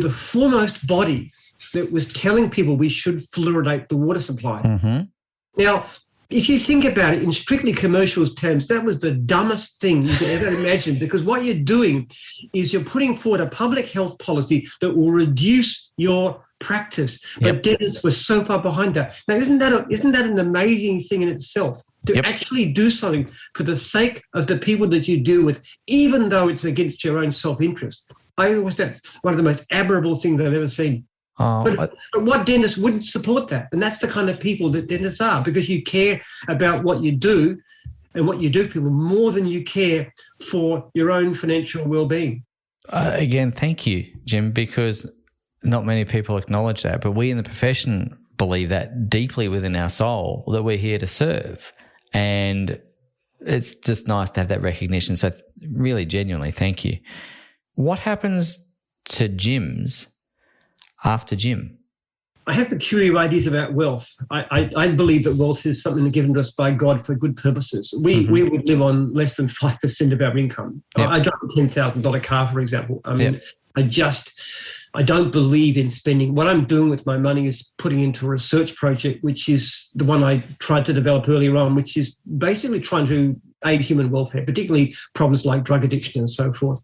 C: the foremost body that was telling people we should fluoridate the water supply. Mm-hmm. Now, if you think about it in strictly commercial terms, that was the dumbest thing you could ever imagine, because what you're doing is you're putting forward a public health policy that will reduce your practice. But dentists were so far behind that. Now, isn't that an amazing thing in itself? To actually do something for the sake of the people that you deal with, even though it's against your own self-interest. I always think that's one of the most admirable things I've ever seen. But what dentists wouldn't support that? And that's the kind of people that dentists are, because you care about what you do and what you do for people more than you care for your own financial well-being.
B: Again, thank you, Jim, because not many people acknowledge that, but we in the profession believe that deeply within our soul, that we're here to serve. And it's just nice to have that recognition. So really, genuinely, thank you. What happens to gyms after gym?
C: I have peculiar ideas about wealth. I believe that wealth is something given to us by God for good purposes. We would live on less than 5% of our income. Yep. I drive a $10,000 car, for example. I mean, I don't believe in spending. What I'm doing with my money is putting into a research project, which is the one I tried to develop earlier on, which is basically trying to aid human welfare, particularly problems like drug addiction and so forth.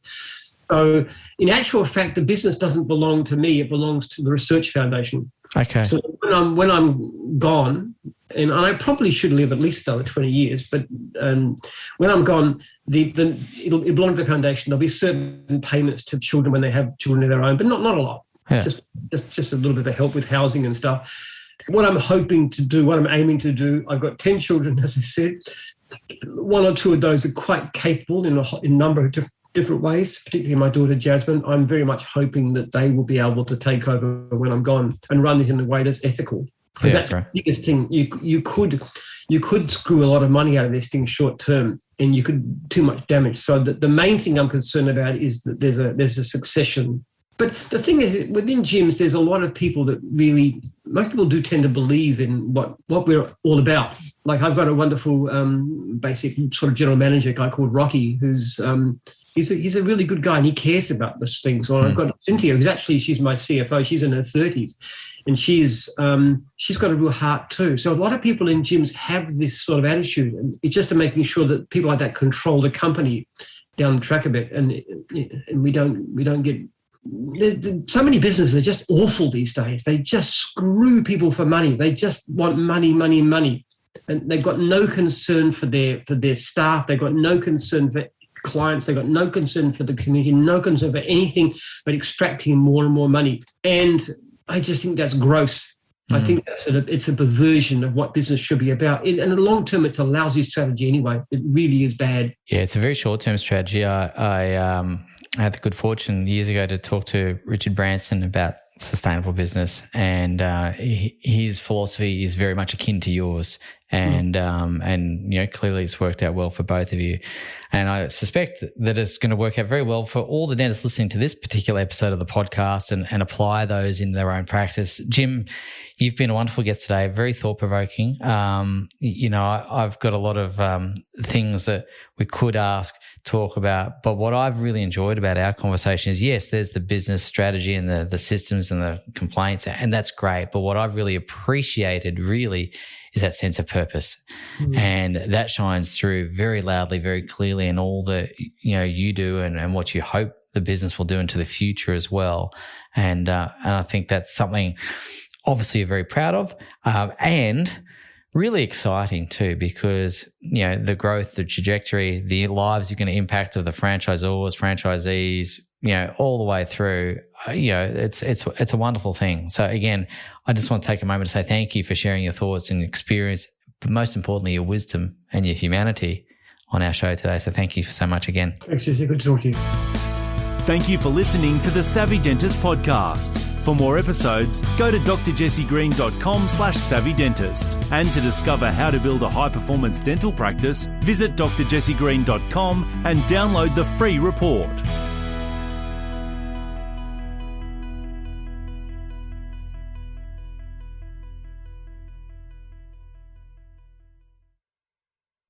C: So in actual fact, the business doesn't belong to me. It belongs to the Research Foundation.
B: Okay.
C: So when I'm gone, and I probably should live at least another 20 years, but when I'm gone, it'll belong to the foundation. There'll be certain payments to children when they have children of their own, but not a lot.
B: Yeah.
C: Just a little bit of help with housing and stuff. What I'm hoping to do, what I'm aiming to do, I've got 10 children, as I said. 1 or 2 of those are quite capable in a number of different ways, particularly my daughter Jasmine. I'm very much hoping that they will be able to take over when I'm gone and run it in a way that's ethical. Because that's the biggest thing. You could screw a lot of money out of this thing short term, and you could do too much damage. So the main thing I'm concerned about is that there's a succession. But the thing is, within gyms, there's a lot of people that most people do tend to believe in what we're all about. Like I've got a wonderful basic sort of general manager guy called Rocky, who's he's a really good guy and he cares about those things. Or I've got Cynthia, she's my CFO. She's in her 30s, and she's got a real heart too. So a lot of people in gyms have this sort of attitude, and it's just to making sure that people like that control the company down the track a bit, and we don't get. There's so many businesses are just awful these days. They just screw people for money. They just want money, money, money, and they've got no concern for their staff. They've got no concern for clients. They've got no concern for the community, no concern for anything but extracting more and more money. And I just think that's gross. I think it's a perversion of what business should be about. And in the long term, it's a lousy strategy anyway. It really is bad.
B: Yeah, it's a very short-term strategy. I had the good fortune years ago to talk to Richard Branson about sustainable business, and his philosophy is very much akin to yours. And clearly it's worked out well for both of you. And I suspect that it's going to work out very well for all the dentists listening to this particular episode of the podcast and apply those in their own practice. Jim, you've been a wonderful guest today, very thought-provoking. I've got a lot of things that we could talk about, but what I've really enjoyed about our conversation is, yes, there's the business strategy and the systems and the complaints, and that's great. But what I've really appreciated really is that sense of purpose. And that shines through very loudly, very clearly in all that you do and what you hope the business will do into the future as well. And I think that's something obviously you're very proud of, and really exciting too, because the growth, the trajectory, the lives you're going to impact of the franchisors, franchisees, all the way through. It's a wonderful thing. So again, I just want to take a moment to say thank you for sharing your thoughts and experience, but most importantly, your wisdom and your humanity on our show today. So thank you so much again.
C: Thanks, Jesse. Good to talk to you.
A: Thank you for listening to the Savvy Dentist podcast. For more episodes, go to drjessegreen.com/savvydentist. And to discover how to build a high-performance dental practice, visit drjessegreen.com and download the free report.